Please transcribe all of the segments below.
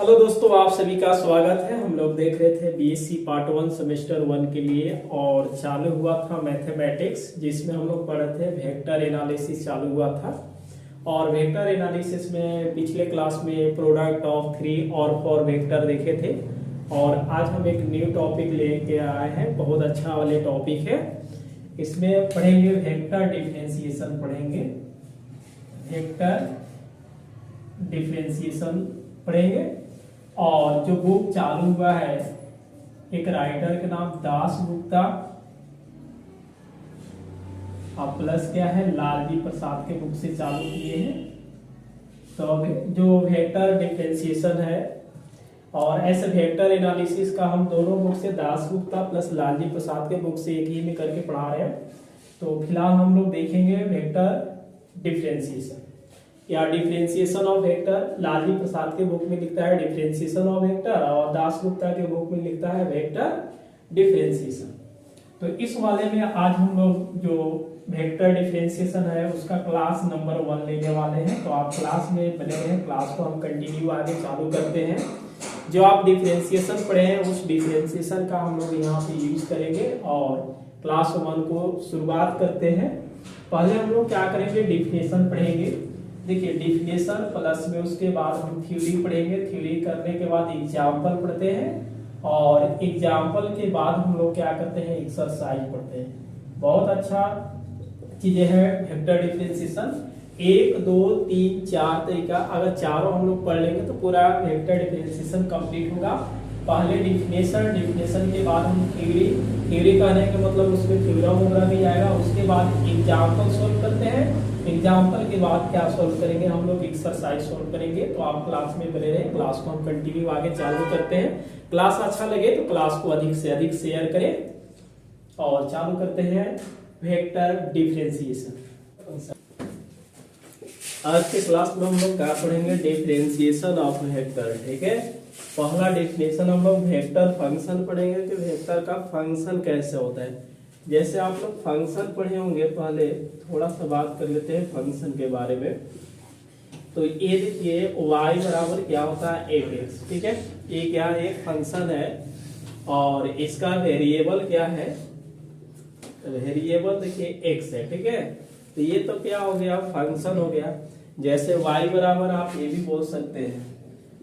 Hello दोस्तों, आप सभी का स्वागत है। हम लोग देख रहे थे बीएससी पार्ट 1 सेमेस्टर 1 के लिए और चालू हुआ था मैथमेटिक्स, जिसमें हम लोग पढ़े थे वेक्टर एनालिसिस चालू हुआ था। और वेक्टर एनालिसिस में पिछले क्लास में प्रोडक्ट ऑफ 3 और 4 वेक्टर देखे थे। और आज हम एक न्यू टॉपिक लेके आए हैं, बहुत अच्छा वाले टॉपिक है। इसमें पढ़ेंगे वेक्टर डिफरेंशिएशन, पढ़ेंगे वेक्टर डिफरेंशिएशन पढ़ेंगे। और जो बुक चालू हुआ है, एक राइटर के नाम दास गुप्ता और प्लस क्या है लालजी प्रसाद के बुक से चालू किए हैं। तो जो वेक्टर डिफरेंशिएशन है और ऐसे वेक्टर एनालिसिस का हम दोनों बुक से दास गुप्ता प्लस लालजी प्रसाद के बुक से एक ही में करके पढ़ा रहे हैं। तो फिलहाल हम लोग देखेंगे वेक्टर डिफरेंशिएशन या डिफरेंशिएशन ऑफ वेक्टर। लालजी प्रसाद के बुक में लिखता है डिफरेंशिएशन ऑफ वेक्टर और दास गुप्ता के बुक में लिखता है वेक्टर डिफरेंशिएशन। तो इस वाले में आज हम लोग जो वेक्टर डिफरेंशिएशन है उसका क्लास नंबर 1 लेने वाले हैं। तो आप क्लास में बने हैं, क्लास को हम कंटिन्यू आगे चालू करते हैं। जो आप डिफरेंशिएशन पढ़े हैं उस डिफरेंशिएशन का हम लोग यहाँ पे यूज करेंगे और क्लास 1 को शुरुआत करते हैं। पहले हम लोग क्या करेंगे, डिफिनेशन पढ़ेंगे। देखिए डिफिनेशन प्लस में उसके बाद हम थ्योरी पढ़ेंगे। थ्योरी करने के बाद एग्जाम्पल पढ़ते हैं और एग्जाम्पल के बाद हम लोग क्या करते हैं, एक्सरसाइज पढ़ते हैं। बहुत अच्छा चीजें हैं वेक्टर डिफरेंशिएशन। 1 2 3 4 तरीका, अगर चारों हम लोग पढ़ लेंगे तो पूरा वेक्टर डिफरेंशिएशन कंप्लीट होगा। पहले डिफिनेशन, डिफिनेशन के बाद हम थ्योरी, थ्योरी कहने का मतलब उसमें थ्योरम वगैरह भी आएगा। उसके बाद एग्जाम्पल सोल्व करते हैं। एग्जाम्पल के बाद क्या सोल्व करेंगे, हम लोग एक्सरसाइज सोल्व करेंगे। तो आप क्लास में बने रहे, क्लास को हम कंटिन्यू आगे चालू करते हैं। क्लास अच्छा लगे तो क्लास को अधिक से अधिक शेयर करें और चालू करते हैं वेक्टर डिफरेंशिएशन। आज के क्लास में हम लोग क्या पढ़ेंगे, डिफरेंशिएशन ऑफ वेक्टर। ठीक है, पहला डिफिनेशन हम लोग वेक्टर फंक्शन पढ़ेंगे कि वेक्टर का फंक्शन कैसे होता है। जैसे आप लोग फंक्शन पढ़े होंगे, पहले थोड़ा सा बात कर लेते हैं फंक्शन के बारे में। तो ये देखिए y बराबर क्या होता है fx। ठीक है, ये क्या एक फंक्शन है और इसका वेरिएबल क्या है, वेरिएबल देखिए x है। ठीक है, तो ये तो क्या हो गया, फंक्शन हो गया। जैसे y बराबर आप ये भी बोल सकते हैं,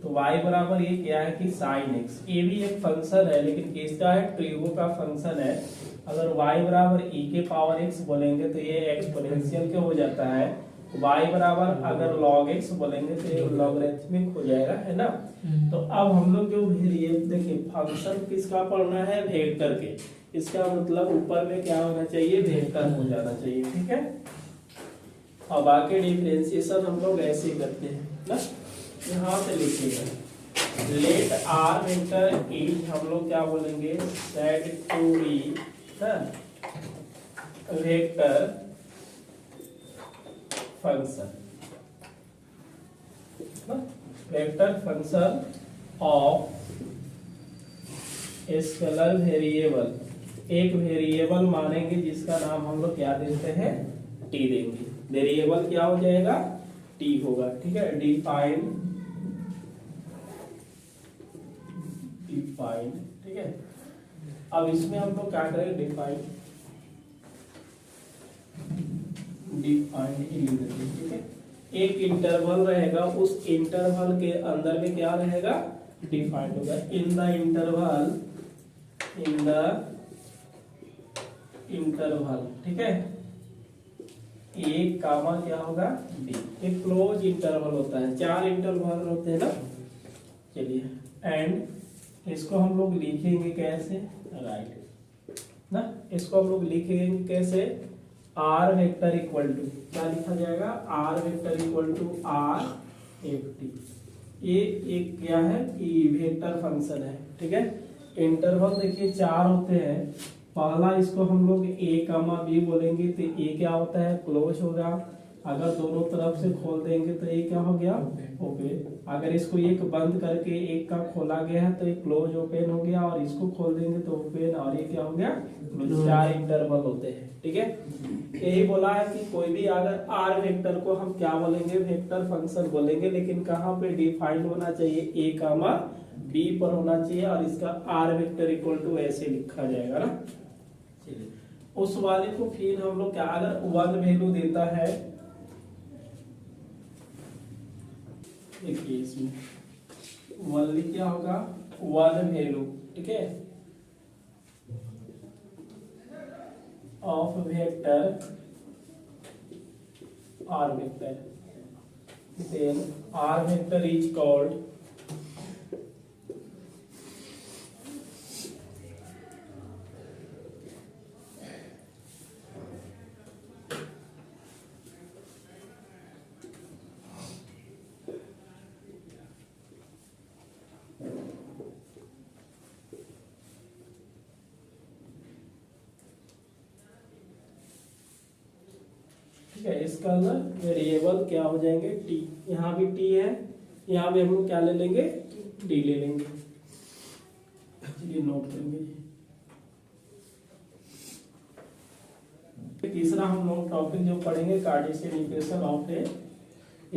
तो y बराबर ये क्या है कि sin x। ये भी एक फंक्शन है लेकिन किसका है, ट्रिगो का फंक्शन है। अगर y बराबर e के पावर x बोलेंगे तो ये एक्सपोनेंशियल के हो जाता है। y बराबर अगर log x बोलेंगे तो ये लॉगरिथमिक हो जाएगा, है ना। तो अब हम लोग जो वेरिएबल देखिए, फंक्शन किसका पढ़ना है, वेक्टर के। इसका मतलब ऊपर में क्या होना चाहिए, वेक्टर हो जाना चाहिए। ठीक है, और बाकी डिफरेंशिएशन हम लोग ऐसे ही करते हैं ना। यहाँ से लिखिएगा लेट आर वेक्टर इज, हम लोग क्या बोलेंगे, set to be vector function, vector function of scalar variable. एक वेरिएबल मानेंगे जिसका नाम हम लोग क्या देते हैं, टी देंगे। वेरिएबल क्या हो जाएगा, टी होगा। ठीक है, डिफाइन, डिफाइन। ठीक है, अब इसमें हम लोग क्या करेंगे, डिफाइन, डिफाइन ही लिख देते हैं। ठीक है, एक इंटरवल रहेगा, उस इंटरवल के अंदर में क्या रहेगा, डिफाइन होगा। In the interval, in the interval. ठीक है, एक कामा क्या होगा, बी। एक क्लोज इंटरवल होता है, 4 इंटरवल होते हैं ना। चलिए, एंड इसको हम लोग लिखेंगे कैसे, राइट ना। इसको हम लोग लिखेंगे कैसे, आर वेक्टर इक्वल टू क्या लिखा जाएगा, r vector equal to r f t. ये एक क्या है कि वेक्टर फंक्शन है। ठीक है, इंटरवल देखिए 4 होते हैं। पहला इसको हम लोग ए कामा बी बोलेंगे तो ए क्या होता है, क्लोज होगा। अगर दोनों तरफ से खोल देंगे तो ये क्या हो गया, ओपन। अगर इसको एक बंद करके एक का खोला गया है तो ये क्लोज ओपन हो गया, और इसको खोल देंगे तो ओपन, और ये क्या हो गया, चार इंटरवल होते हैं। ठीक है, यही बोला है कि कोई भी अगर आर वेक्टर को हम क्या बोलेंगे, वेक्टर फंक्शन बोलेंगे, लेकिन कहाँ पे डिफाइंड होना चाहिए, ए कामा बी पर होना चाहिए, और इसका आर वेक्टर इक्वल टू ऐसे लिखा जाएगा ना। चलिए उस वाले को फिर हम लोग क्या, अगर वन वैल्यू देता है, देखिए इसमें वन क्या होगा, वन वैल्यू, ठीक है, of vector r vector, then r vector is called ठीक है। इसका वेरिएबल क्या हो जाएंगे, टी, यहाँ भी टी है, यहाँ भी हम लोग क्या ले लेंगे, टी ले लेंगे। चलिए नोट करेंगे। तीसरा हम लोग टॉपिक जो पढ़ेंगे, Cartesian equation of A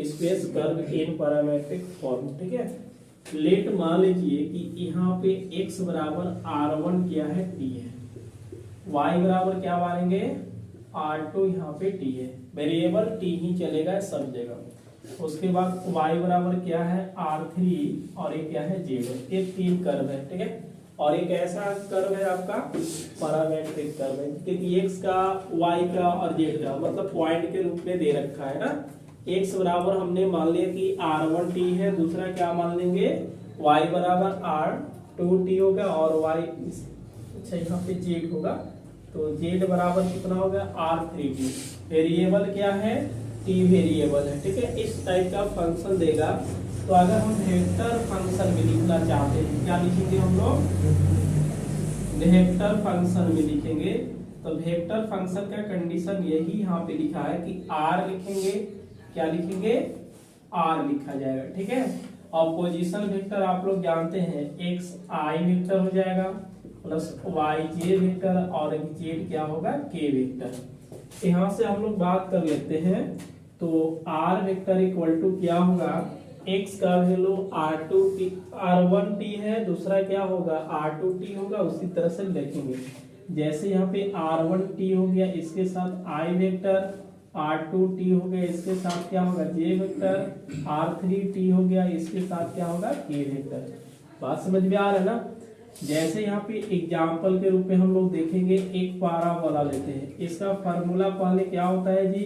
space curve in parametric form. ठीक है, लेट मान लीजिए कि यहाँ पे x बराबर r1 क्या है, t है, y बराबर क्या मानेंगे, r2 यहाँ पे t है, वेरिएबल t ही चलेगा सब जगह। उसके बाद y बराबर क्या है, r3, और ये क्या है, z। ये तीन कर्व है। ठीक है, और एक ऐसा कर्व है आपका पैरामीट्रिक कर्व है, क्योंकि x का, y का और z का मतलब पॉइंट के रूप में दे रखा है ना। x बराबर हमने मान लिया कि r1t है, दूसरा क्या मान लेंगे, y बराबर r2t होगा, और y, अच्छा यहाँ पे z होगा, तो z बराबर कितना होगा, r3t। वेरिएबल क्या है, t वेरिएबल है। ठीक है, इस टाइप का फंक्शन देगा। तो अगर हम वेक्टर फंक्शन में लिखना चाहते हैं, क्या लिखेंगे हम लोग, वेक्टर फंक्शन में लिखेंगे। तो वेक्टर फंक्शन का कंडीशन यही यहाँ पे लिखा है कि r लिखेंगे, क्या लिखेंगे, r लिखा जाएगा। ठीक है, और पोजीशन वेक्टर आप लोग जानते हैं, x i वेक्टर हो जाएगा प्लस y j वेक्टर, और z क्या होगा, k वेक्टर। यहाँ से हम लोग बात कर लेते हैं। तो r वेक्टर इक्वल टू क्या होगा, x का वैल्यू r1t है, दूसरा क्या होगा, r2t होगा। उसी तरह से लिखेंगे, जैसे यहाँ पे r1t हो गया, इसके साथ i वेक्टर, r2t हो गया, इसके साथ क्या होगा, j वेक्टर, r3t हो गया, इसके साथ क्या होगा, k वेक्टर। बात समझ में आ रहा है ना। जैसे यहाँ पे एग्जाम्पल के रूप में हम लोग देखेंगे, एक पैराबोला लेते हैं। इसका फार्मूला पहले क्या होता है जी,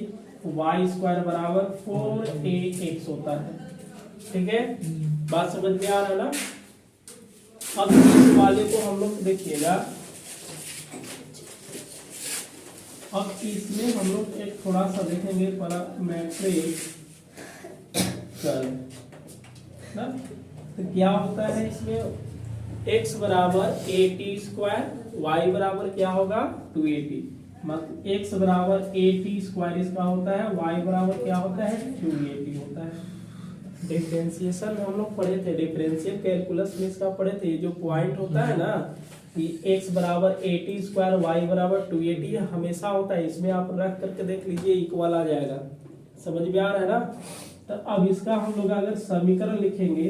y स्क्वायर बराबर 4ax होता है। ठीक है, बात समझ में आ रहा है ना। अब इस वाले को हम लोग देखिएगा, अब इसमें हम लोग एक थोड़ा सा देखेंगे पैरामीट्रिक कर्व ना। तो क्या होता है इसमें, x बराबर at स्क्वायर, y बराबर क्या होगा, 2at, मतलब x बराबर at स्क्वायर इसका होता है, y बराबर क्या होता है, 2at होता है। डिफरेंशिएशन में हम लोग पढ़े थे, डिफरेंशियल कैलकुलस में इसका पढ़े थे, जो पॉइंट होता है ना कि x बराबर at स्क्वायर, y बराबर 2at हमेशा होता है। इसमें आप रख करके देख लीजिए, इक्वल आ जाएगा। समझ में आ रहा है ना। तो अब इसका हम लोग अगर समीकरण लिखेंगे,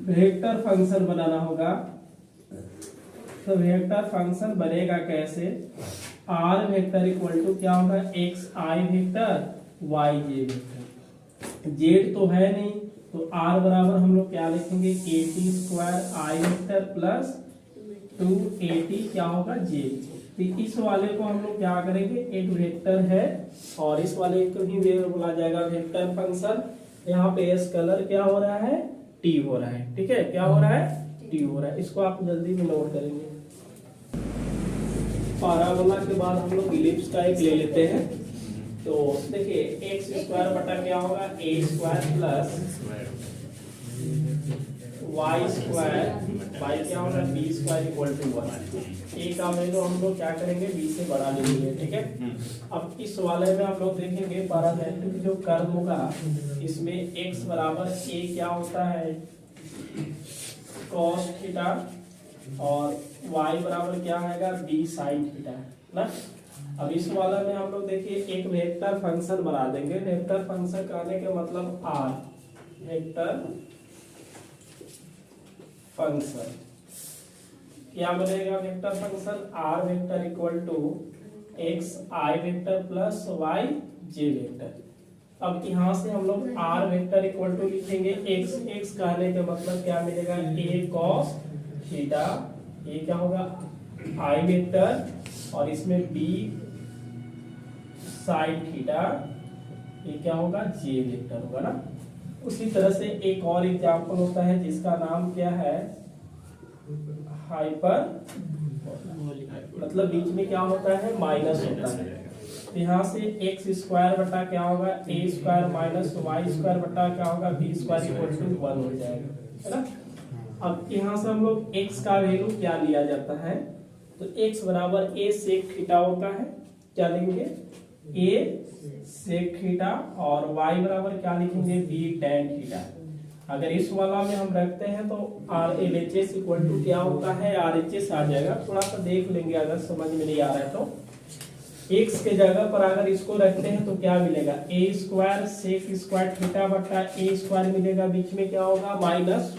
वेक्टर फंक्शन बनाना होगा, तो वेक्टर फंक्शन बनेगा कैसे, r वेक्टर इक्वल टू क्या होगा, x i vector, y j vector. z तो है नहीं, तो r बराबर हम लोग क्या लिखेंगे, at square i vector plus 2at क्या होगा, j। तो इस वाले को हम लोग क्या करेंगे, एक वेक्टर है, और इस वाले को ही बोला जाएगा वेक्टर फंक्शन। यहाँ पे s कलर क्या हो रहा है, t हो रहा है। ठीक है, क्या हो रहा है, t हो रहा है। इसको आप जल्दी में नोट करेंगे। पैराबोला के बाद हम लोग इलिप्स का एक ले लेते हैं। तो देखिए x स्क्वायर बटा क्या होगा, a square plus y square by क्या होगा b square equal to 1। A का वैल्यू हम लोग क्या करेंगे बी से बड़ा लेंगे, ठीक है। अब इस वाले में हम लोग देखेंगे पैरामेट्रिक जो कर्व होगा इसमें x बराबर a क्या होता है cos थीटा और y बराबर क्या आएगा b sin थीटा ना। अब इस वाला में हम लोग देखिए एक वेक्टर फंक्शन बना देंगे। वेक्टर फंक्शन कहने का मतलब r वेक्टर फंक्शन क्या बनेगा vector function r vector equal to x i vector plus y j vector. अब यहाँ से हम लोग r वेक्टर इक्वल टू लिखेंगे x कहने का मतलब क्या मिलेगा a cos थीटा, ये क्या होगा i वेक्टर और इसमें b sin थीटा, ये क्या होगा j वेक्टर होगा ना। उसी तरह से एक और एग्जांपल होता है जिसका नाम क्या है हाइपर, मतलब बीच में क्या होता है माइनस होता है। तो यहाँ से एक्स स्क्वायर बटा क्या होगा ए स्क्वायर माइनस वाई स्क्वायर बटा क्या होगा बी स्क्वायर इक्वल टू 1 हो जाएगा, है ना। अब यहाँ से हम लोग एक्स का वैल्यू क्या लिया जाता है, तो एक्स बराबर ए सेक थीटा होता है, क्या लेंगे ए सेक थीटा और y बराबर क्या लिखेंगे b tan थीटा। अगर इस वाला में हम रखते हैं तो RLHS इक्वल टू क्या होता है RHS आ जाएगा। थोड़ा सा देख लेंगे अगर समझ में नहीं आ रहा है तो x के जगह पर अगर इसको रखते हैं तो क्या मिलेगा a square sec square theta बटा a स्क्वायर मिलेगा, बीच में क्या होगा minus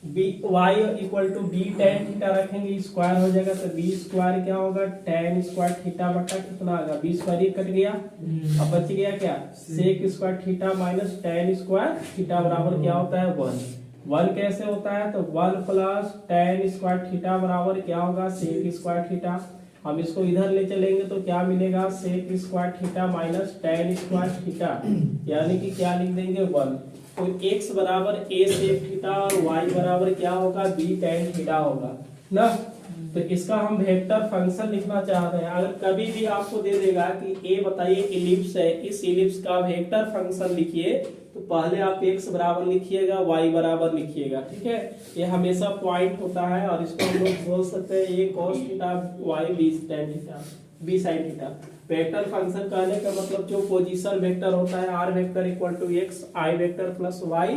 b y equal to b tan theta रखेंगे स्क्वायर हो जाएगा तो बी स्क्वायर क्या होगा tan स्क्वायर थीटा बटा कितना आएगा बी स्क्वायर ये कट गया, अब बच गया क्या sec square theta minus tan square theta बराबर क्या होता है 1 कैसे होता है तो 1 प्लस tan स्क्वायर थीटा बराबर क्या होगा सेक स्क्वायर थीटा। हम इसको इधर ले चलेंगे तो क्या मिलेगा sec square theta minus tan square theta, यानी कि क्या लिख देंगे 1। तो x बराबर a सेक थीटा और y बराबर क्या होगा b tan थीटा होगा ना। तो इसका हम वेक्टर फंक्शन लिखना चाहते हैं। अगर कभी भी आपको दे देगा कि a बताइए इलिप्स है, इस इलिप्स का वेक्टर फंक्शन लिखिए तो पहले आप x बराबर लिखिएगा y बराबर लिखिएगा, ठीक है। ये हमेशा पॉइंट होता है और इसको हम लोग बोल सकते हैं a cos theta y b tan theta b sin theta. Vector function कहने का मतलब जो पोजीशन वेक्टर होता है r vector equal to x i vector plus y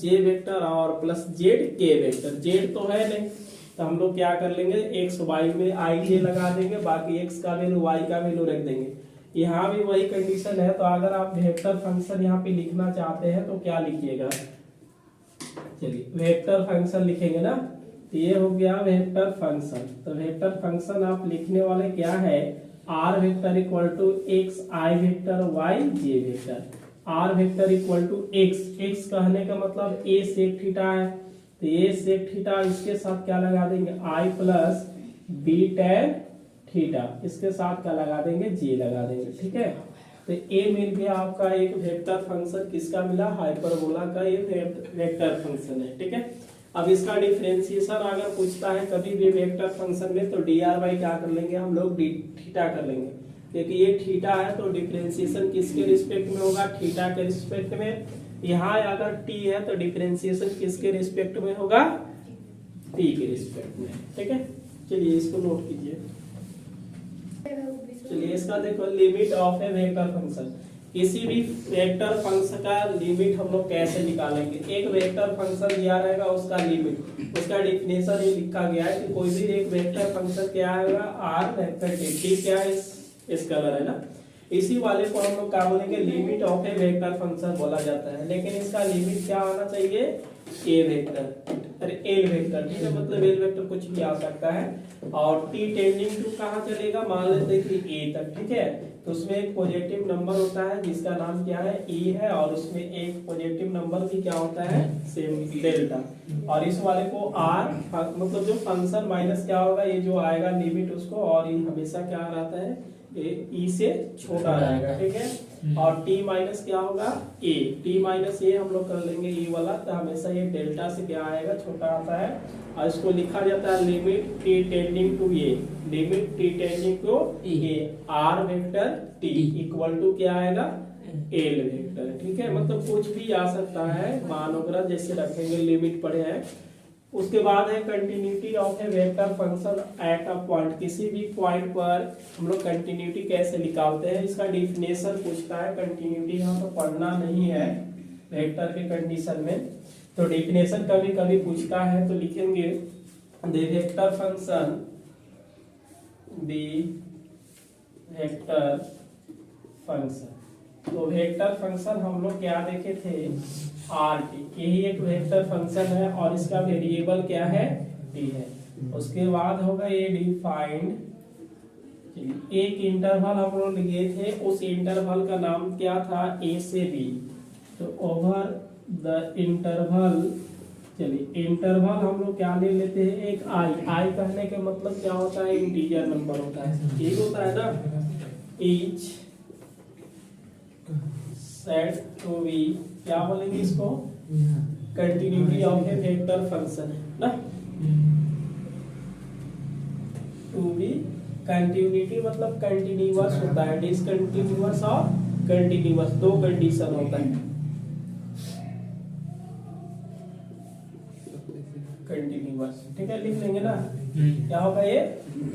j vector और plus z k vector. z तो है नहीं तो हम लोग क्या कर लेंगे x y में i j लगा देंगे, बाकी x का वैल्यू y का वैल्यू रख देंगे। यहाँ भी वही कंडीशन है। तो अगर आप वेक्टर फंक्शन यहाँ पे लिखना चाहते हैं तो क्या लिखिएगा, चलिए वेक्टर फंक्शन लिखेंगे ना। तो ये हो गया वेक्टर फंक्शन। तो वेक्टर फंक्शन आप लिखने वाले क्या है r vector equal to x i vector y j vector. r vector equal to x कहने का मतलब a सेक थीटा है तो a सेक थीटा इसके साथ क्या लगा देंगे i plus b tan theta, इसके साथ क्या लगा देंगे j लगा देंगे, ठीक है। तो a मिल गया आपका एक वेक्टर फंक्शन, किसका मिला हाइपरबोला का ये वेक्टर फंक्शन है, ठीक है। अब इसका डिफरेंशिएशन अगर पूछता है कभी भी वेक्टर फंक्शन में तो dr बाई क्या कर लेंगे हम लोग d थीटा कर लेंगे, क्योंकि ये थीटा है तो डिफरेंशिएशन किसके रिस्पेक्ट में होगा थीटा के रिस्पेक्ट में। यहाँ अगर t है तो डिफरेंशिएशन किसके रिस्पेक्ट में होगा t के रिस्पेक्ट में, ठीक है। चलिए इसको नोट कीजिए। चलिए इसका देखो limit of a vector function. किसी भी वेक्टर फंक्शन का लिमिट हम लोग कैसे निकालेंगे, एक वेक्टर फंक्शन दिया रहेगा उसका लिमिट, उसका डिफिनेशन ये लिखा गया है कि कोई भी एक वेक्टर फंक्शन क्या आएगा आर वेक्टर टी क्या है इस कलर है ना। इसी वाले को हम लोग क्या बोलेंगे limit of a vector function बोला जाता है, लेकिन इसका लिमिट क्या आना चाहिए ए वेक्टर अरे एल वेक्टर, ठीक है। मतलब एल वेक्टर कुछ भी आ सकता है और टी टेंडिंग टू कहाँ चलेगा मान लेते हैं कि ए तक, ठीक है। तो उसमें एक पॉजिटिव नंबर होता है जिसका नाम क्या है ई है और उसमें एक पॉजिटिव नंबर भी क्या होता है सेम डेल्टा। और इस वाले को आर मतलब जो फंक्शन माइनस क्या होगा ये जो आएगा लिमिट उसको, और ये हमेशा क्या रहता है ई से छोटा रहेगा, ठीक है। और टी माइनस क्या होगा ए, टी माइनस ए हम लोग कर लेंगे ई वाला, तो हमेशा ये डेल्टा से क्या आएगा छोटा आता है और इसको लिखा जाता है limit t tending to a, limit t tending to a r vector t equal to क्या आएगा एल वेक्टर। ठीक है, मतलब कुछ भी आ सकता है मान वगैरह जैसे रखेंगे, लिमिट पड़े हैं। उसके बाद है continuity of a vector function at a point. किसी भी पॉइंट पर हम लोग कंटिन्यूटी कैसे निकालते हैं, इसका डिफिनेशन पूछता है। कंटिन्यूटी यहाँ तो पढ़ना नहीं है वेक्टर के कंडीशन में, तो डिफिनेशन कभी कभी पूछता है तो लिखेंगे the vector function, the vector function. तो वेक्टर फंक्शन हम लोग क्या देखे थे, आर टी, यही एक वेक्टर फंक्शन है और इसका वेरिएबल क्या है, टी है। उसके बाद होगा ये डिफाइंड, एक इंटरवल हम लोग लिए थे, उस इंटरवल का नाम क्या था, ए से बी। तो ओवर द इंटरवल, चलिए इंटरवल हम लोग क्या ले लेते हैं, एक आई। आई कहने के मतलब क्या होता है, इंटीजर नंबर होता है, ठीक होता है ना। ईच सेट टू बी, क्या बोलेंगे इसको, continuity of a vector function है ना। टू बी कंटिन्यूटी मतलब कंटिन्यूअस होता है, डिसकंटिन्यूअस और कंटिन्यूअस, दो कंडीशन होता है। कंटिन्यूअस, ठीक है, लिख लेंगे ना। क्या होगा ये,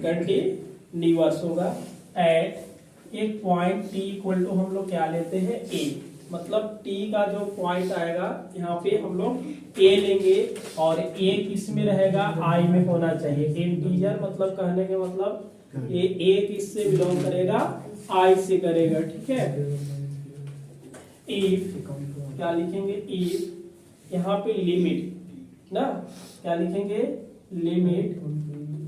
कंटिन्यूअस होगा एट एक पॉइंट टी इक्वल टू, हम लोग क्या लेते हैं, ए। मतलब टी का जो पॉइंट आएगा यहाँ पे हम लोग ए लेंगे और ए किस में रहेगा, आई में होना चाहिए। इंटीजर मतलब कहने के मतलब ए किससे बिलोंग करेगा, आई से करेगा। ठीक है, इफ क्या लिखेंगे, इफ यहाँ पे लिमिट ना, क्या लिखेंगे, limit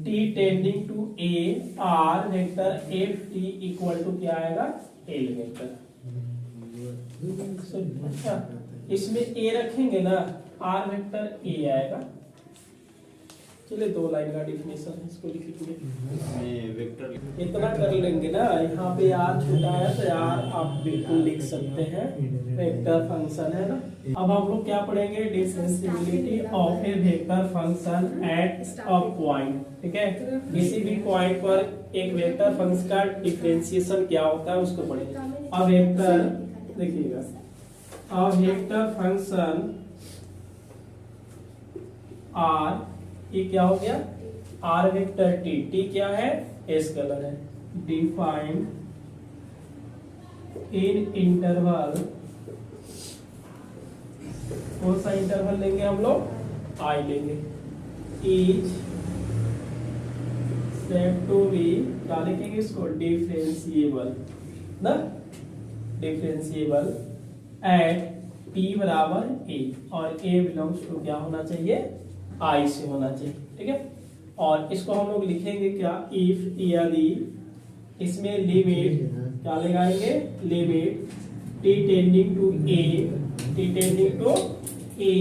t tending to a r vector f t equal to क्या आएगा, एल वेक्टर। अच्छा, इसमें ए रखेंगे ना, आर वेक्टर ए आएगा। चलिए दो लाइन का डिफिनेशन है, इसको लिखेंगे, इतना कर लेंगे ना। यहाँ पे आर छूटा है तो यार आप बिल्कुल लिख सकते हैं, वेक्टर फंक्शन है ना। अब हम लोग क्या पढ़ेंगे, differentiability of a vector function at a point. ठीक है, किसी भी पॉइंट पर एक वेक्टर फंक्शन का डिफरेंशिएशन क्या होता है उसको पढ़ेंगे। अब वेक्टर देखिएगा, अब वेक्टर फंक्शन आर, ये क्या हो गया, आर वेक्टर टी, टी क्या है, एस कलर है, डिफाइंड इन इंटरवल, कौन सा इंटरवल लेंगे हम लोग, आई लेंगे। ईच सेट टू बी, क्या लिखेंगे इसको, डिफरेंशिएबल ना, डिफरेंशिएबल एट टी बराबर ए, और ए बिलोंग्स टू क्या होना चाहिए, आई से होना चाहिए। ठीक है, और इसको हम लोग लिखेंगे क्या, इफ यदि, इसमें लिमिट क्या लगाएंगे, limit t tending to a, t tending to a,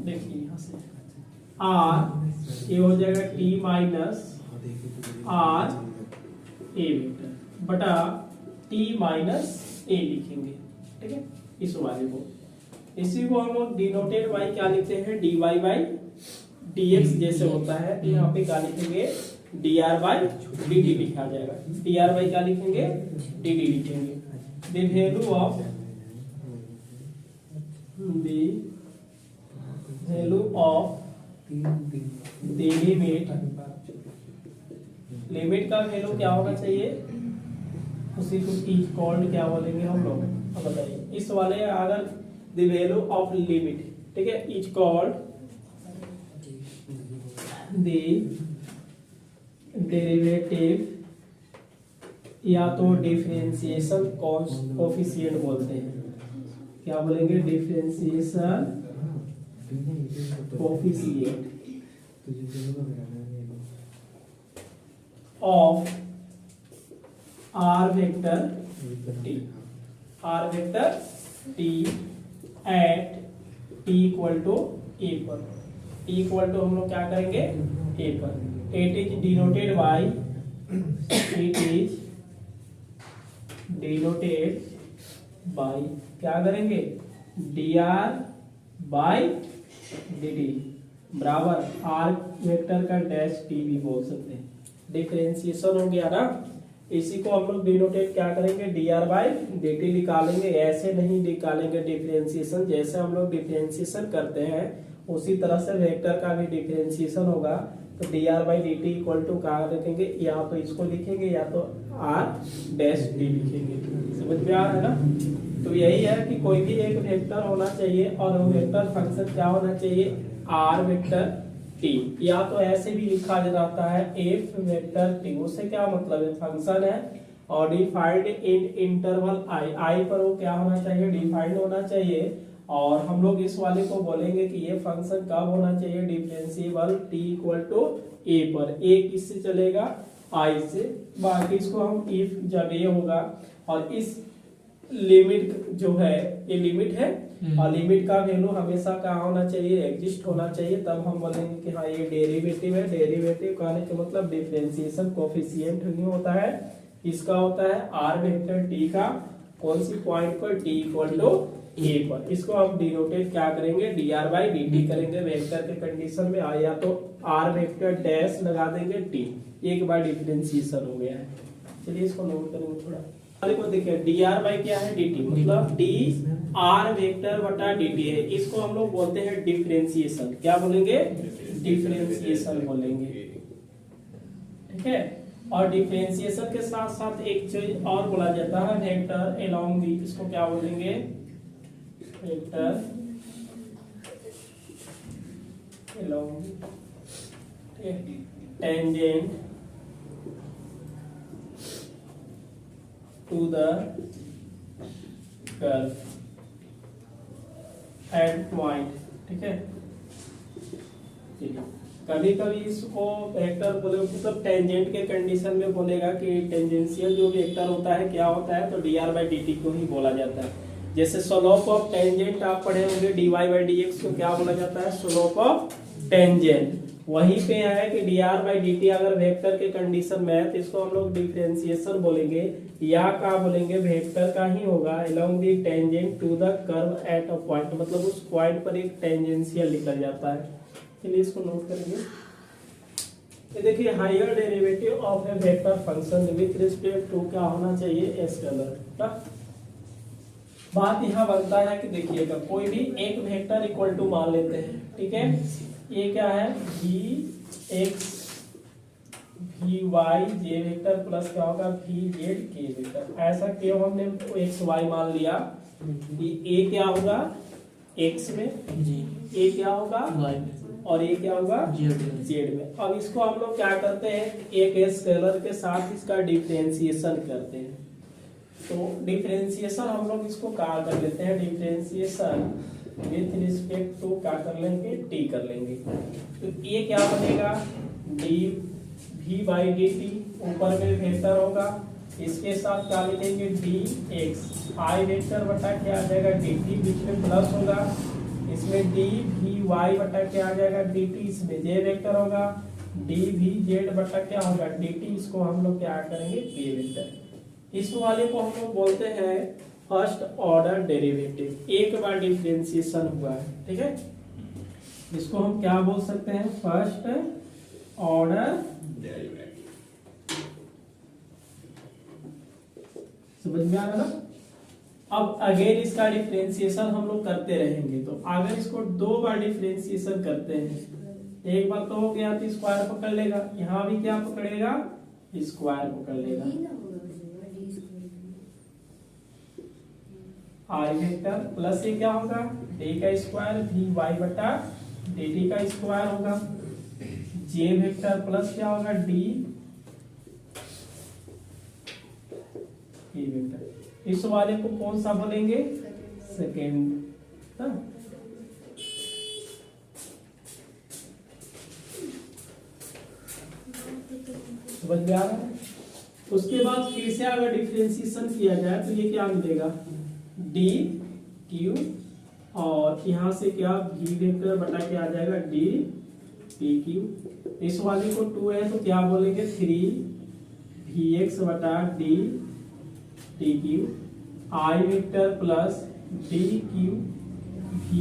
देखिए यहाँ से आर, ये हो जाएगा t minus r a vector बटा टी माइनस ए लिखेंगे। ठीक है, इस वाले को, इसी को हम लोग डिनोटेड बाई क्या लिखते हैं, d y by d x जैसे होता है। तो यहाँ पे क्या लिखेंगे, d r by d t लिखा जाएगा। डी आर बाई क्या लिखेंगे, डी डी लिखेंगे। The value of, the value of the limit, limit का वैल्यू क्या होना चाहिए, उसी को इज कॉल्ड क्या बोलेंगे हम लोग, अब बताइए। इस वाले अगर द वैल्यू ऑफ लिमिट, ठीक है, इज कॉल्ड द डेरिवेटिव, या तो डिफरेंशिएशन कोफिशिएंट बोलते हैं, क्या बोलेंगे, differentiation coefficient of r vector t, r vector t at t equal to a पर, टी इक्वल टू हम लोग क्या करेंगे, ए पर। It is denoted by, it is denoted by, क्या करेंगे, D r by d T बराबर आर वेक्टर का डैश टी भी बोल सकते हैं। डिफरेंशिएशन हो गया ना, इसी को हम लोग डिनोटेट क्या करेंगे, dr बाई dt निकालेंगे। ऐसे नहीं निकालेंगे डिफरेंशिएशन, जैसे हम लोग डिफरेंशिएशन करते हैं उसी तरह से वेक्टर का भी डिफरेंशिएशन होगा। तो dr by dt equal to कहाँ रखेंगे, या तो इसको लिखेंगे या तो r डैश d लिखेंगे। समझ में आ रहा है ना। तो यही है कि कोई भी एक वेक्टर होना चाहिए और वो वेक्टर फंक्शन क्या होना चाहिए, r वेक्टर t, या तो ऐसे भी लिखा जाता है f वेक्टर t। उससे क्या मतलब है, फंक्शन है और डिफाइंड इन इंटरवल i पर वो क्या होना चाहिए, डिफाइंड होना चाहिए। और हम लोग इस वाले को बोलेंगे कि ये फंक्शन कब होना चाहिए, differentiable t equal to a पर। a किससे चलेगा, i से। बाकी इसको हम इफ जब ये होगा और इस लिमिट जो है, ये लिमिट है और लिमिट का वैल्यू हमेशा कहाँ होना चाहिए, एग्जिस्ट होना चाहिए, तब हम बोलेंगे कि हाँ ये डेरिवेटिव है। डेरिवेटिव कहने का मतलब डिफरेंशिएशन कोफिशिएंट नहीं होता है, इसका होता है r वेक्टर t का कौन सी पॉइंट पर, t इक्वल टू a पर। इसको हम डिनोटेट क्या करेंगे, dr बाई dt करेंगे। वेक्टर के कंडीशन में या तो r वेक्टर डैश लगा देंगे t, एक बार डिफरेंशिएशन हो गया है। चलिए इसको नोट करेंगे थोड़ा। को देखिए dr बाई क्या है, dt, मतलब d r वेक्टर बटा dt है। इसको हम लोग बोलते हैं डिफरेंशिएशन। क्या बोलेंगे, डिफरेंशिएशन बोलेंगे, ठीक है। और डिफरेंशिएशन के साथ साथ एक चीज और बोला जाता है, वेक्टर अलोंग दी, इसको क्या बोलेंगे, vector along tangent to the curve and point, ठीक है। कभी कभी इसको वेक्टर बोले, मतलब टेंजेंट के कंडीशन में बोलेगा कि टेंजेंशियल जो वेक्टर होता है क्या होता है, तो dr बाई dt को ही बोला जाता है। जैसे स्लोप ऑफ टेंजेंट आप पढ़े होंगे, dy बाई dx को क्या बोला जाता है, स्लोप ऑफ टेंजेंट। वहीं पे है कि dr बाई dt अगर वेक्टर के कंडीशन में है तो इसको हम लोग डिफरेंशिएशन बोलेंगे, या क्या बोलेंगे, वेक्टर का ही होगा along the tangent to the curve at a point, मतलब उस पॉइंट पर एक टेंजेंशियल निकल जाता है। चलिए इसको नोट करेंगे। ये देखिए, higher derivative of a vector function with respect to क्या होना चाहिए, स्केलर। बात यहाँ बनता है कि देखिएगा, कोई भी एक वेक्टर इक्वल टू मान लेते हैं, ठीक है। ये क्या है, vx vy j vector plus क्या होगा vz k वेक्टर। ऐसा क्यों हमने x y मान लिया, कि a क्या होगा x में, a क्या होगा y में, और ये क्या होगा z में। अब इसको हम लोग क्या करते हैं, एक स्केलर के साथ इसका डिफरेंशिएशन करते हैं। तो डिफरेंशिएशन हम लोग इसको क्या कर लेते हैं, डिफरेंशिएशन विथ रिस्पेक्ट टू क्या कर लेंगे, t कर लेंगे। तो ये क्या बनेगा, v बाई dt, ऊपर में वेक्टर होगा, इसके साथ क्या लिखेंगे dx, i वेक्टर बटा क्या आ जाएगा dt, बीच में प्लस होगा, इसमें d vy बटा क्या आ जाएगा dt, इसमें j वेक्टर होगा, d vz बटा क्या होगा dt, इसको हम लोग क्या करेंगे k वेक्टर। इस वाले को हम लोग बोलते हैं फर्स्ट ऑर्डर डेरिवेटिव, एक बार डिफरेंशिएशन हुआ है, ठीक है। इसको हम क्या बोल सकते हैं, फर्स्ट ऑर्डर डेरिवेटिव। समझ में आ रहा ना। अब अगेन इसका डिफरेंशिएशन हम लोग करते रहेंगे। तो अगर इसको दो बार डिफरेंशिएशन करते हैं, एक बार तो हो गया तो स्क्वायर पकड़ लेगा, यहाँ भी क्या पकड़ेगा, स्क्वायर पकड़ लेगा। आई वेक्टर प्लस ये क्या होगा, d का स्क्वायर vy बटा dt का स्क्वायर होगा, j वेक्टर प्लस क्या होगा d k वेक्टर। इस वाले को कौन सा बोलेंगे, सेकेंड। समझ में आ रहा है। उसके बाद फिर से अगर डिफरेंशिएशन किया जाए तो ये क्या मिलेगा, डी क्यू, और यहाँ से क्या v वेक्टर बटा के आ जाएगा डी पी क्यू। इस वाले को 2 है तो क्या बोलेंगे 3 vx बटा d t q, i vector plus d q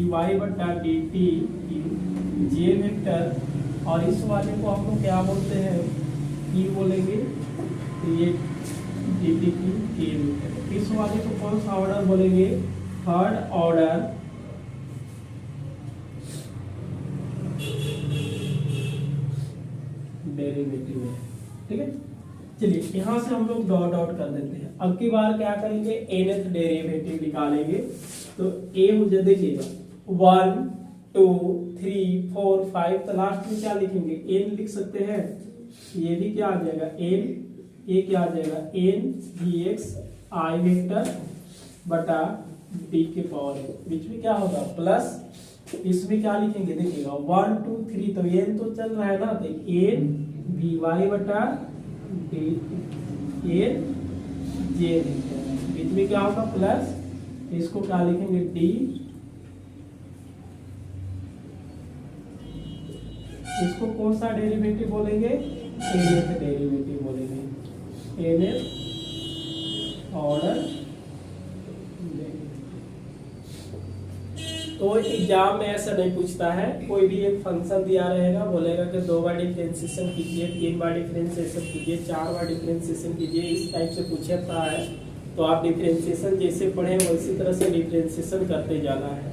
vy बटा d t q, j vector, और इस वाले को हम लोग क्या बोलते हैं, ई बोलेंगे। तो ये dt की a वेक्टर। इस वाले को कौन सा ऑर्डर बोलेंगे? थर्ड ऑर्डर डेरिवेटिव है, ठीक है। चलिए यहां से हम लोग डॉट डॉट कर देते हैं। अब की बार क्या करेंगे? nth डेरिवेटिव निकालेंगे। तो a हो जाए, देखिएगा 1 2 3 4 5, तो लास्ट में क्या लिखेंगे? n लिख सकते हैं। ये भी क्या आ जाएगा? n, ये क्या आ जाएगा? n dx i वेक्टर बटा d के पावर n, बीच में क्या होगा? प्लस इसमें क्या लिखेंगे? देखिएगा 1 2 3, तो n तो चल रहा है ना, तो n dy बटा d n j, बीच में क्या होगा? प्लस इसको क्या लिखेंगे? d, इसको कौन सा डेरिवेटिव बोलेंगे? nth डेरिवेटिव बोलेंगे, nth ऑर्डर। तो एग्जाम में ऐसा नहीं पूछता है, कोई भी एक फंक्शन दिया रहेगा, बोलेगा कि 2 बार डिफरेंशिएशन कीजिए, 3 बार डिफरेंशिएशन कीजिए, 4 बार डिफरेंशिएशन कीजिए, इस टाइप से पूछता है। तो आप डिफरेंशिएशन जैसे पढ़े वैसी तरह से डिफरेंशिएशन करते जाना है।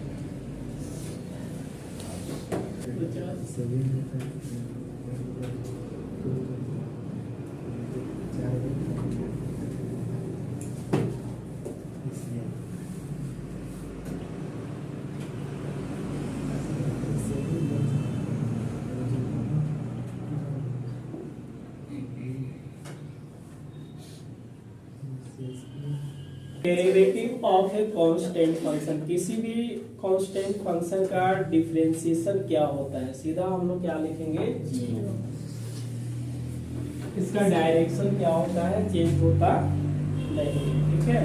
Derivative of a constant function, किसी भी कांस्टेंट फंक्शन का डिफरेंशिएशन क्या होता है? सीधा हम लोग क्या लिखेंगे? जीरो। इसका डायरेक्शन क्या होता है? चेंज होता नहीं, ठीक है।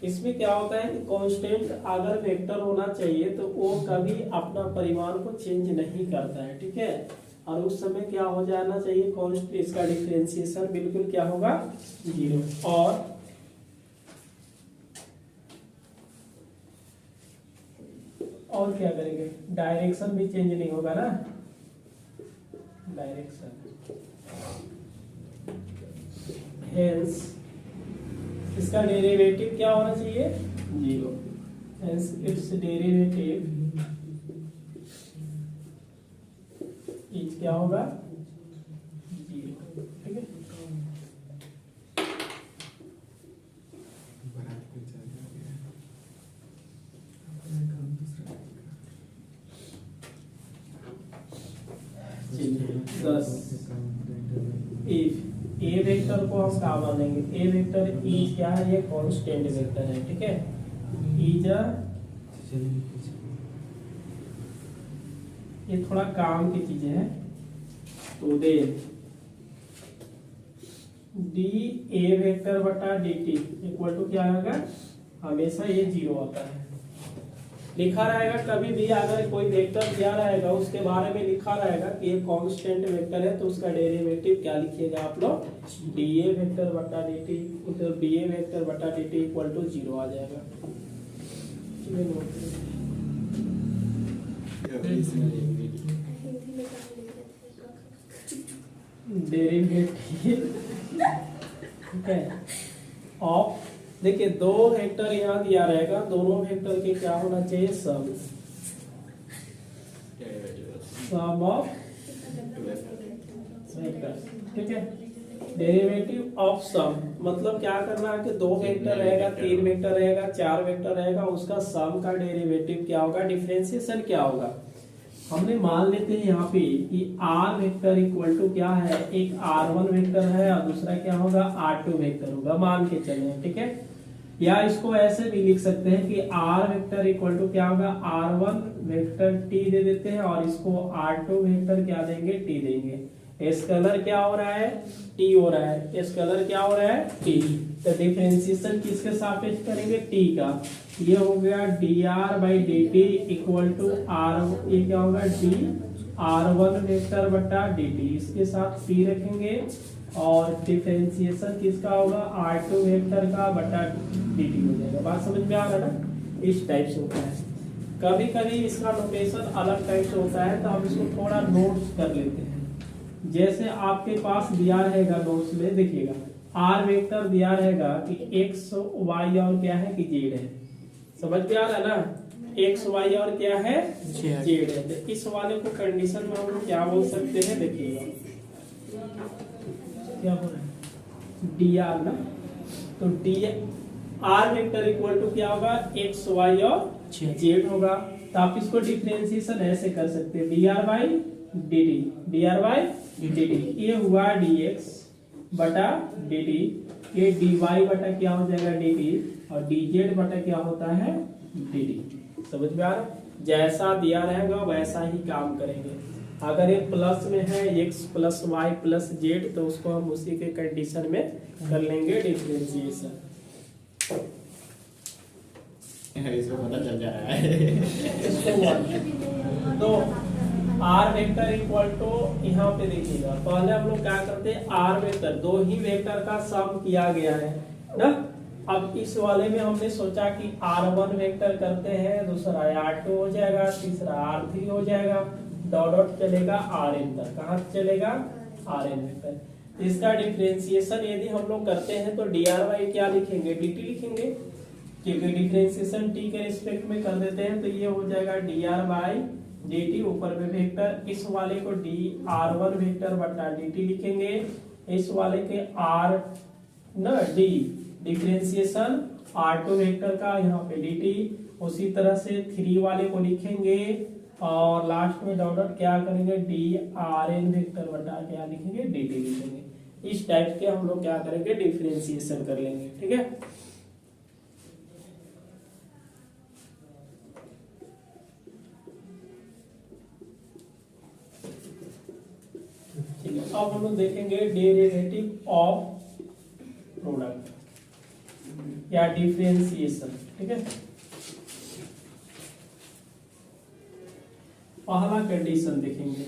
इसमें क्या होता है कि कांस्टेंट अगर वेक्टर होना चाहिए तो वो कभी अपना परिमाण को चेंज नहीं करता है, ठीक है। और उस समय क्या हो जाना चाहिए? कांस्टेंट, इसका डिफरेंशिएशन बिल्कुल क्या होगा? जीरो। और क्या करेंगे? डायरेक्शन भी चेंज नहीं होगा ना, डायरेक्शन। हेंस इसका डेरिवेटिव क्या होना चाहिए? Zero. Hence it's derivative is क्या होगा? जीरो, ठीक है। इफ ए वेक्टर को हम क्या मानेंगे? ए वेक्टर इज क्या है? ये कांस्टेंट वेक्टर है, ठीक है। इज ये थोड़ा काम की चीजें हैं। तो दे डी ए वेक्टर बटा डी टी इक्वल टू क्या आएगा? हमेशा ये जीरो आता है। लिखा रहेगा कभी भी अगर कोई वेक्टर दिया रहेगा उसके बारे में लिखा रहेगा कि ये कांस्टेंट वेक्टर है, तो उसका डेरिवेटिव क्या लिखिएगा आप लोग? डी ए वेक्टर बटा डी टी, तो डी ए वेक्टर बटा d t equal to zero आ जाएगा। डेरिवेटिव ठीक है ऑफ, देखिए दो वेक्टर यहाँ दिया रहेगा, दोनों वेक्टर के क्या होना चाहिए? सम ऑफ वेक्टर, ठीक है। डेरिवेटिव ऑफ सम मतलब क्या करना है कि दो वेक्टर रहेगा, तीन वेक्टर रहेगा, चार वेक्टर रहेगा, उसका सम का डेरिवेटिव क्या होगा? डिफरेंशिएशन क्या होगा? हमने मान लेते हैं यहाँ पे कि r वेक्टर इक्वल टू क्या है? एक r1 वेक्टर है और दूसरा क्या होगा? r2 वेक्टर होगा, मान के चले, ठीक है। या इसको ऐसे भी लिख सकते हैं कि r वेक्टर इक्वल टू क्या होगा? r1 वेक्टर t दे देते हैं और इसको r2 वेक्टर क्या देंगे? t देंगे। स्केलर क्या हो रहा है, टी हो रहा है, स्केलर क्या हो रहा है, टी। तो डिफरेंशिएशन किसके सापेक्ष करेंगे, टी का। ये हो गया dr by dt equal to r, ये क्या होगा d r1 वेक्टर बटा dt, इसके साथ p रखेंगे और डिफरेंशिएशन किसका होगा, r2 वेक्टर का बटा dt हो जाएगा। बात समझ में आ रहा है ना, इस टाइप से होता है। कभी कभी इसका नोटेशन अलग टाइप से होता है, तो हम इसको थोड़ा नोट्स कर लेते हैं। जैसे आपके पास दिया रहेगा नोट्स में, देखिएगा आर वेक्टर दिया रहेगा कि एक्स वाई और क्या है कि जेड है, समझ में आ रहा है ना, एक्स वाई और क्या है, जेड है। तो इस वाले को कंडीशन में हम लोग क्या बोल सकते हैं, देखिएगा क्या हो रहा है, डी आर ना, तो d r vector equal to क्या होगा, एक्स वाई और जेड होगा। तो आप इसको डिफरेंशिएशन ऐसे कर सकते हैं, D r by D D, D r by D D, ये हुआ डी एक्स बटा डी डी, ये डी वाई बटा क्या हो जाएगा डी डी, और डी जेड बटा क्या होता है डी डी। समझ में आ रहा है, जैसा दिया रहेगा वैसा ही काम करेंगे। अगर ये प्लस में है x plus y plus z, तो उसको हम उसी के कंडीशन में कर लेंगे डिफरेंशिएशन। इसको पता चल जा रहा है। तो आर वेक्टर इक्वल टू, यहाँ पे देखिएगा पहले हम लोग क्या करते हैं, आर वेक्टर दो ही वेक्टर का सम किया गया है ना। अब इस वाले में हमने सोचा कि r1 वेक्टर करते हैं, दूसरा r2 हो जाएगा, तीसरा r3 हो जाएगा, डॉट डॉट चलेगा rn तक, कहाँ चलेगा rn वेक्टर। इसका डिफरेंशिएशन यदि हम लोग करते हैं तो dr क्या लिखेंगे, dt लिखेंगे, क्योंकि डिफरेंशिएशन t के रिस्पेक्ट में कर देते हैं। तो ये हो जाएगा dr बाई dt, ऊपर में वेक्टर, इस वाले को dr1 वेक्टर बटा dt लिखेंगे, इस वाले के r न d डिफरेंशिएशन r2 वेक्टर का यहाँ पे dt, उसी तरह से 3 वाले को लिखेंगे और लास्ट में डॉट डॉट क्या करेंगे, drn वेक्टर बटा क्या लिखेंगे, dt लिखेंगे। इस टाइप के हम लोग क्या करेंगे, डिफरेंशिएशन कर लेंगे, ठीक है। अब हम लोग देखेंगे डेरिवेटिव ऑफ प्रोडक्ट या डिफरेंशिएशन, ठीक है। पहला कंडीशन देखेंगे,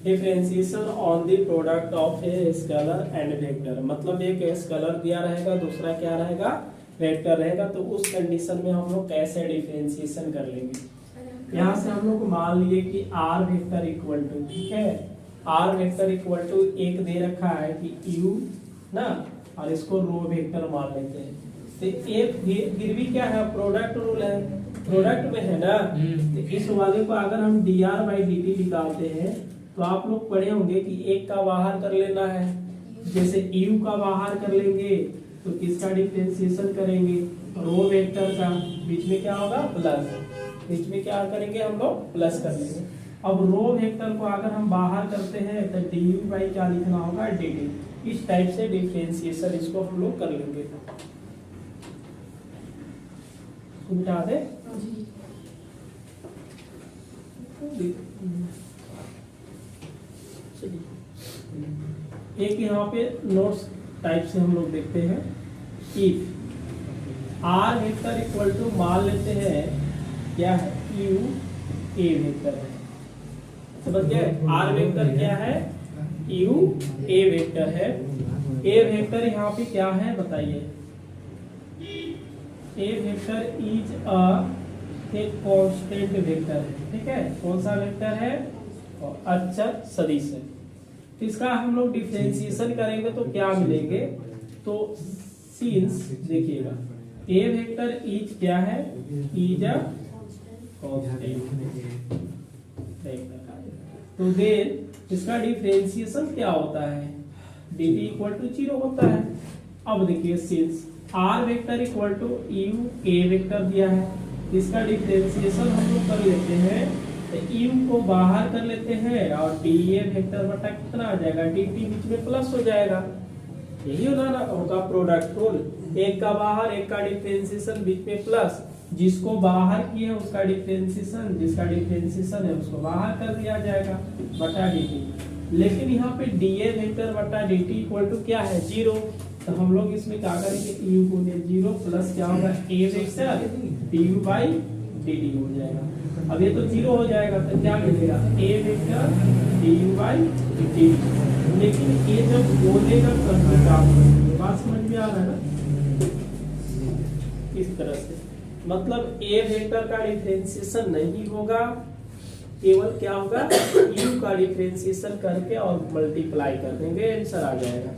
differentiation on the product of a scalar and vector. मतलब एक स्केलर दिया रहेगा, दूसरा क्या रहेगा, वेक्टर रहेगा। तो उस कंडीशन में हम लोग कैसे डिफरेंशिएशन कर लेंगे। यहाँ से हम लोग मान लिए कि आर वेक्टर इक्वल टू, ठीक है, आर वेक्टर इक्वल टू एक दे रखा है कि यू ना, और इसको रो वेक्टर मान लेते हैं। तो एक फिर भी क्या है, प्रोडक्ट रूल है, प्रोडक्ट में है ना। तो इस वाले को अगर हम D r by d T निकालते हैं तो आप लोग पढ़े होंगे कि एक का बाहर कर लेना है, जैसे u का बाहर कर लेंगे तो किसका डिफरेंशिएशन करेंगे, रो वेक्टर का, बीच में क्या होगा प्लस, बीच में क्या करेंगे हम लोग प्लस कर लेंगे। अब रो वेक्टर को अगर हम बाहर करते हैं तो du बाई क्या लिखना होगा dt। इस टाइप से डिफरेंशिएशन इसको हम लोग कर लेंगे। मिटा दे, एक यहाँ पे नोट्स टाइप से हम लोग देखते हैं, if r vector equal to मान लेते हैं क्या है, यू ए वेक्टर है, समझ गए। आर वेक्टर क्या है, यू ए वेक्टर है। ए वेक्टर यहाँ पे क्या है बताइए, a vector is a constant vector है, ठीक है। कौन सा वेक्टर है, अचर सदिश है। इसका हम लोग डिफरेंशिएशन करेंगे तो क्या मिलेंगे, तो सिंस देखिएगा ए वेक्टर इज क्या है, इज अ कांस्टेंट, तो देन इसका डिफरेंशिएशन क्या होता है, dt इक्वल टू 0 होता है। अब देखिए since r vector equal to u a vector दिया है, इसका डिफरेंशिएशन हम लोग कर लेते हैं तो यू को बाहर कर लेते हैं और डी ए वेक्टर बटा कितना आ जाएगा, डी टी बीच में प्लस हो जाएगा, यही होगा प्रोडक्ट रूल। एक का बाहर एक का डिफरेंशिएशन बीच में प्लस, जिसको बाहर किए उसका डिफरेंशिएशन, जिसका डिफरेंशिएशन है उसको बाहर कर दिया जाएगा बटा डी टी। लेकिन यहाँ पे डी ए वेक्टर बटा डी टी इक्वल टू क्या है, 0। तो हम लोग इसमें क्या करेंगे, यू को 0 प्लस क्या होगा, a vector d u by d t हो जाएगा। अब ये तो 0 हो जाएगा तो क्या मिलेगा, a vector d u by d t. लेकिन ये जब बोलेगा तब काम करेंगे, बात समझ में आ रहा है ना। इस तरह से मतलब ए वेक्टर का डिफरेंशिएशन नहीं होगा, केवल क्या होगा, यू का डिफरेंशिएशन करके और मल्टीप्लाई कर देंगे, आंसर आ जाएगा।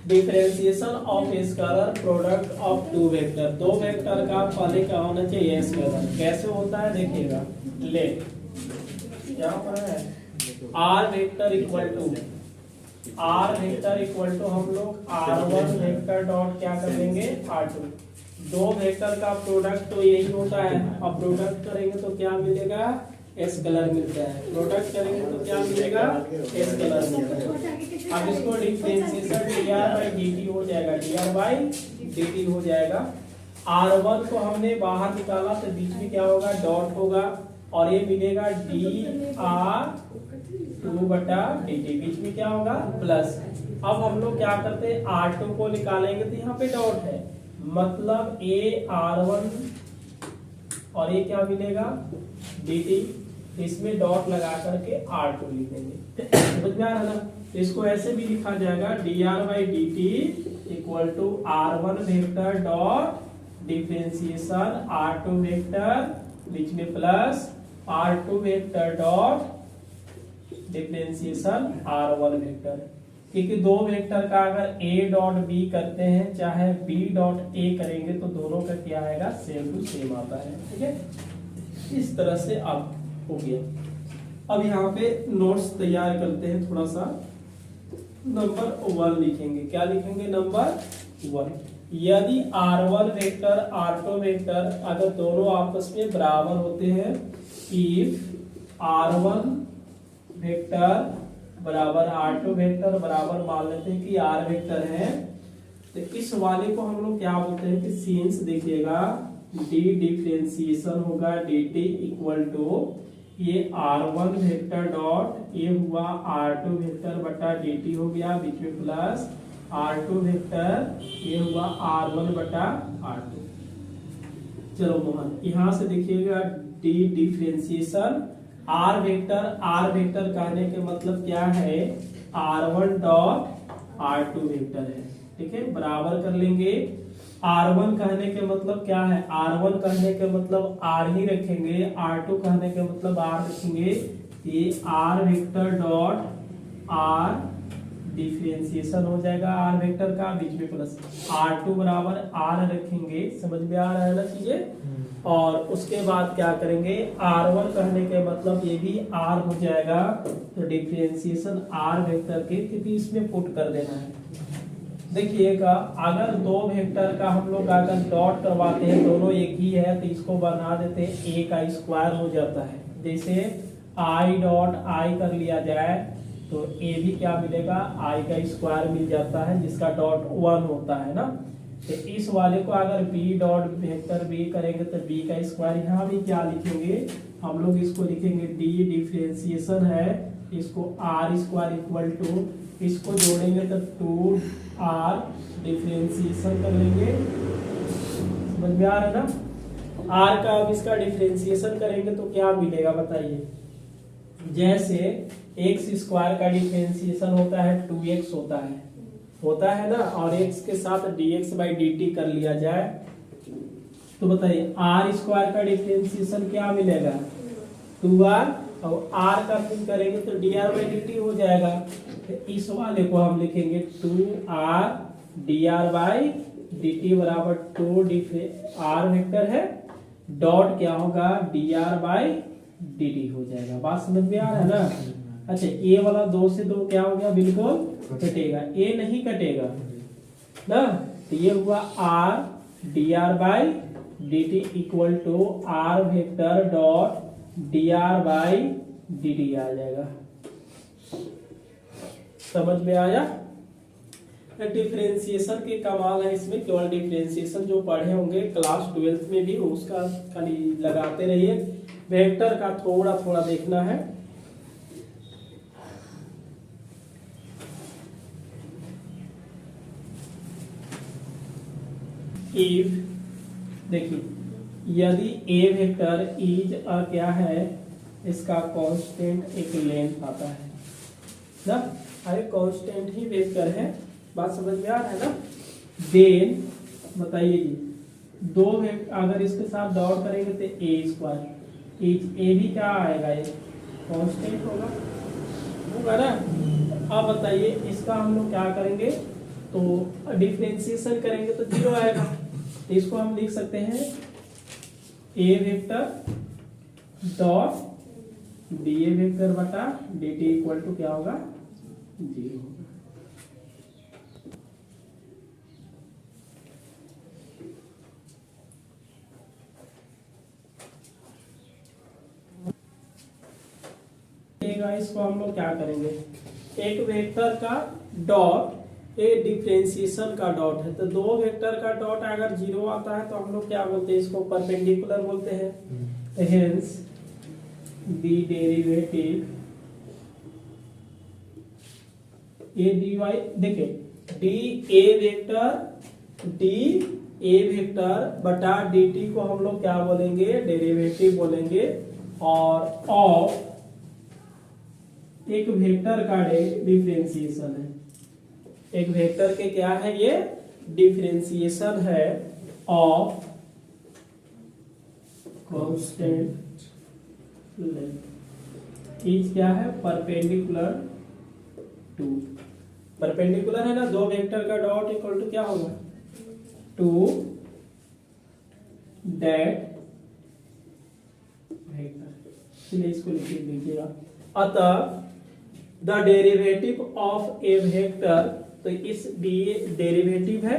Differentiation of scalar product of two vector, दो वेक्टर का पहले क्या होना चाहिए, स्केलर। कैसे होता है देखिएगा, ले क्या पर है, आर वेक्टर इक्वल टू हम लोग r1 वेक्टर डॉट क्या कर देंगे, r2। दो वेक्टर का प्रोडक्ट तो यही होता है। अब प्रोडक्ट करेंगे तो क्या मिलेगा, स्केलर मिलता है। प्रोडक्ट करेंगे तो क्या मिलेगा, स्केलर मिलता है। अब इसको डिफरेंशिएशन dr बाई dt हो जाएगा, dr बाई dt हो जाएगा। r1 को हमने बाहर निकाला तो बीच में क्या होगा, डॉट होगा और ये मिलेगा dr2 बटा dt, बीच में क्या होगा प्लस। अब हम लोग क्या करते हैं, r2 को निकालेंगे तो यहाँ पे डॉट है, मतलब a r1 और ये क्या मिलेगा dt, इसमें डॉट लगा करके r2 लिखेंगे। समझ में आ रहा ना। इसको ऐसे भी लिखा जाएगा, dr by dt equal to r1 vector dot differentiation r2 vector बीच में plus r2 vector dot differentiation r1 vector. क्योंकि दो वेक्टर का अगर a डॉट b करते हैं चाहे b डॉट a करेंगे तो दोनों का क्या आएगा, सेम टू सेम आता है। ठीक है, इस तरह से अब हो गया। अब यहाँ पे नोट्स तैयार करते हैं, थोड़ा सा नंबर 1 लिखेंगे। क्या लिखेंगे, नंबर 1। यदि r1 वेक्टर r2 वेक्टर अगर दोनों आपस में बराबर होते हैं, इफ r1 वेक्टर बराबर r2 वेक्टर बराबर, मान लेते हैं कि r वेक्टर है, तो इस वाले को हम लोग क्या बोलते हैं कि सीन्स देखिएगा d डिफरेंशिएशन होगा dt इक्वल टू ये r1 वेक्टर डॉट ये हुआ r2 वेक्टर बटा dt हो गया, बीच में प्लस r2 वेक्टर ये हुआ r1 बटा r2। चलो मोहन, यहाँ से देखिएगा d डिफरेंशिएशन r वेक्टर कहने के मतलब क्या है, r1 डॉट r2 वेक्टर है। ठीक है, बराबर कर लेंगे। r1 कहने के मतलब क्या है, r1 कहने के मतलब r ही रखेंगे, r2 कहने के मतलब r रखेंगे। ये r vector dot r differentiation हो जाएगा r वेक्टर का, बीच में प्लस r2 बराबर r रखेंगे। समझ में आ रहा है ना चीजें। और उसके बाद क्या करेंगे, r1 कहने के मतलब ये भी r हो जाएगा, तो डिफरेंशिएशन r वेक्टर के, क्योंकि इसमें पुट कर देना है। देखिएगा, अगर दो वेक्टर का हम लोग अगर डॉट करवाते हैं, दोनों एक ही है, तो इसको बना देते हैं a का स्क्वायर हो जाता है। जैसे i डॉट i कर लिया जाए तो a भी क्या मिलेगा, i का स्क्वायर मिल जाता है, जिसका डॉट 1 होता है ना। तो इस वाले को अगर b डॉट वेक्टर b करेंगे तो b का स्क्वायर, यहाँ भी क्या लिखेंगे हम लोग, इसको लिखेंगे d डिफरेंशिएशन है, इसको r स्क्वायर इक्वल टू, इसको जोड़ेंगे तो 2r डिफरेंशिएशन कर लेंगे। समझ में आ रहा है ना। r का अब इसका डिफरेंशिएशन करेंगे तो क्या मिलेगा बताइए। जैसे x स्क्वायर का डिफरेंशिएशन होता है 2x होता है ना, और x के साथ dx बाई dt कर लिया जाए तो बताइए r स्क्वायर का डिफरेंशिएशन क्या मिलेगा, 2r, और r का फिर करेंगे तो dr बाई dt हो जाएगा। तो इस वाले को हम लिखेंगे 2r dr बाई dt बराबर 2 r वेक्टर है, डॉट क्या होगा dr बाई dt हो जाएगा। बात समझ में आ रहा है ना। अच्छा ए वाला 2 से 2 क्या हो गया, बिल्कुल कटेगा, ए नहीं कटेगा ना। तो ये हुआ r d r by d t equal to r vector dot d r by d t आ जाएगा। समझ में आया? डिफरेंशिएशन के कमाल है इसमें, केवल डिफरेंशिएशन जो पढ़े होंगे क्लास 12th में भी उसका खाली लगाते रहिए, वेक्टर का थोड़ा थोड़ा देखना है। इफ देखिए, यदि ए वेक्टर इज क्या है, इसका कांस्टेंट एक लेंथ आता है ना, अरे कांस्टेंट ही वेक्टर है, बात समझ में आ रहा है ना। देन बताइए जी, 2 वेक्टर अगर इसके साथ डॉट करेंगे तो ए स्क्वायर, ए भी क्या आएगा, ये कांस्टेंट होगा ना। अब बताइए इसका हम लोग क्या करेंगे, तो डिफरेंशिएशन करेंगे तो 0 आएगा। तो इसको हम लिख सकते हैं a vector dot d a vector बटा डी टी इक्वल टू क्या होगा, 0 होगा। इसको हम लोग क्या करेंगे, एक वेक्टर का डॉट एक डिफरेंशिएशन का डॉट है, तो 2 वेक्टर का डॉट अगर 0 आता है तो हम लोग क्या बोलते हैं, इसको परपेंडिकुलर बोलते हैं। Hence the derivative a d y, देखिए डी ए वेक्टर बटा डी टी को हम लोग क्या बोलेंगे, डेरिवेटिव बोलेंगे, और ऑफ एक वेक्टर का डिफरेंशिएशन है, एक वेक्टर के क्या है, ये डिफरेंशिएशन है ऑफ कांस्टेंट लेंथ इज क्या है, परपेंडिकुलर टू, परपेंडिकुलर है ना, 2 वेक्टर का डॉट इक्वल टू क्या होगा, टू दैट वेक्टर। चलिए इसको लिख लीजिएगा। अतः the derivative of a vector, तो इस डेरिवेटिव है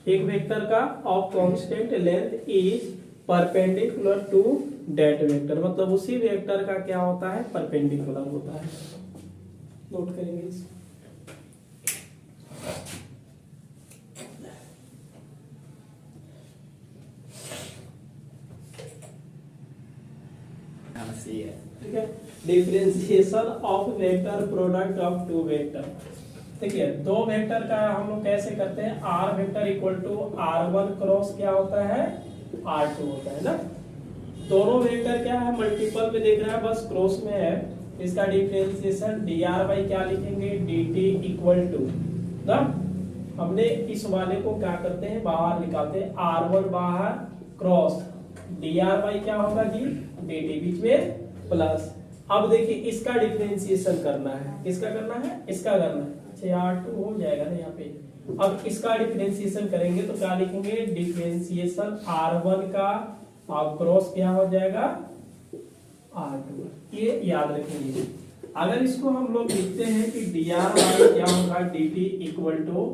एक वेक्टर का of constant length is perpendicular to that vector, मतलब उसी वेक्टर का क्या होता है, परपेंडिकुलर होता है। नोट करेंगे इसको। ठीक है, differentiation of vector product of 2 vector. ठीक है, 2 वेक्टर का हम लोग कैसे करते हैं, r vector equal to R1 cross क्या होता है, R2 होता है ना। दोनों वेक्टर क्या है, मल्टीपल में देख रहा है, बस क्रॉस में है। इसका डिफरेंशिएशन dr बाई क्या लिखेंगे, dt इक्वल टू ना, हमने इस वाले को क्या करते हैं, बाहर निकालते हैं, R1 बाहर क्रॉस dr बाई क्या होगा जी, dt बीच में प्लस। अब देखिए इसका डिफरेंशिएशन करना है, किसका करना है, इसका करना है। अच्छा R2 हो जाएगा ना यहाँ पे। अब इसका डिफरेंशिएशन करेंगे तो क्या लिखेंगे, डिफरेंशिएशन R1 का अब क्रॉस क्या हो जाएगा, R2। ये याद रखेंगे। अगर इसको हम लोग लिखते हैं कि dr बाई क्या होगा, dt equal to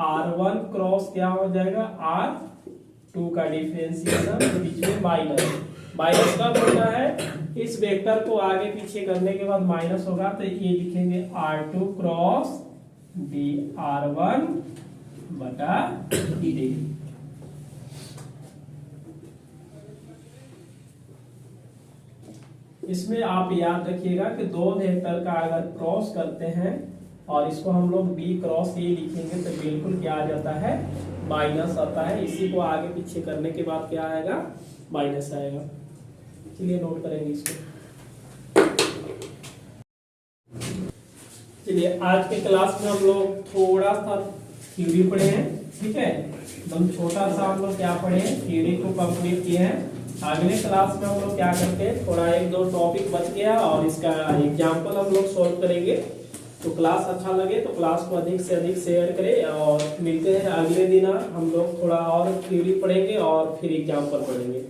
R1 cross क्या हो जाएगा, R2 का डिफरेंशिएशन, बीच में माइनस कब होता है, इस वेक्टर को आगे पीछे करने के बाद माइनस होगा, तो ये लिखेंगे R2 क्रॉस dr1 बटा dt। इसमें आप याद रखिएगा कि 2 वेक्टर का अगर क्रॉस करते हैं और इसको हम लोग b क्रॉस ये लिखेंगे तो बिल्कुल क्या आ जाता है, माइनस आता है। इसी को आगे पीछे करने के बाद क्या आएगा, माइनस आएगा। चलिए नोट करेंगे इसको। चलिए आज के क्लास में हम लोग थोड़ा सा थ्योरी पढ़े हैं, ठीक है, एकदम छोटा सा हम लोग क्या पढ़े हैं, थ्योरी को कंप्लीट किए हैं। अगले क्लास में हम लोग क्या करते हैं, थोड़ा 1-2 टॉपिक बच गया और इसका एग्जाम्पल हम लोग सॉल्व करेंगे। तो क्लास अच्छा लगे तो क्लास को अधिक से अधिक शेयर करें, और मिलते हैं अगले दिन। हम लोग थोड़ा और थ्योरी पढ़ेंगे और फिर एग्जाम्पल पढ़ेंगे।